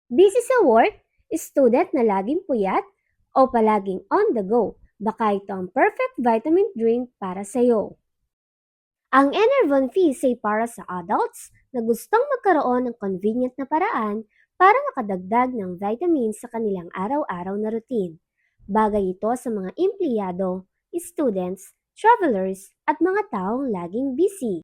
Busy sa work, student na laging puyat, o palaging on the go, baka ito ang perfect vitamin drink para sa'yo. Ang Enervon Feast ay para sa adults na gustong magkaroon ng convenient na paraan para makadagdag ng vitamins sa kanilang araw-araw na routine. Bagay ito sa mga empleyado, students, travelers, at mga taong laging busy.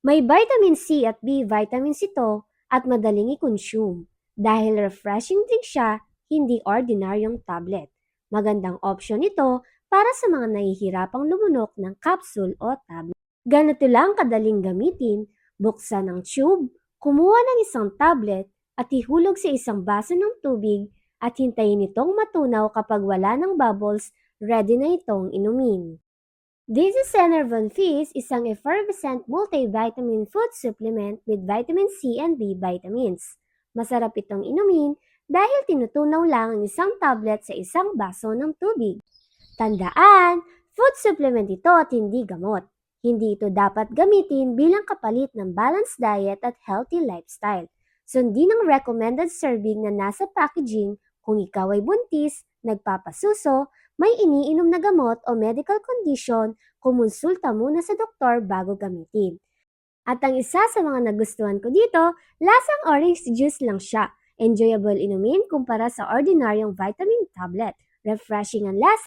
May vitamin C at B vitamins ito at madaling i-consume. Dahil refreshing drink siya, hindi ordinaryong tablet. Magandang option ito para sa mga nahihirapang lumunok ng capsule o tablet. Ganito lang kadaling gamitin, buksan ang tube, kumuha ng isang tablet at ihulog sa isang baso ng tubig at hintayin itong matunaw kapag wala ng bubbles, ready na itong inumin. This is Enervon Feast, isang effervescent multivitamin food supplement with vitamin C and B vitamins. Masarap itong inumin dahil tinutunaw lang ang isang tablet sa isang baso ng tubig. Tandaan, food supplement ito at hindi gamot. Hindi ito dapat gamitin bilang kapalit ng balanced diet at healthy lifestyle. Sundin ang recommended serving na nasa packaging kung ikaw ay buntis, nagpapasuso, may iniinom na gamot o medical condition, kumonsulta muna sa doktor bago gamitin. At ang isa sa mga nagustuhan ko dito, lasang orange juice lang siya. Enjoyable inumin kumpara sa ordinaryong vitamin tablet. Refreshing ang lasa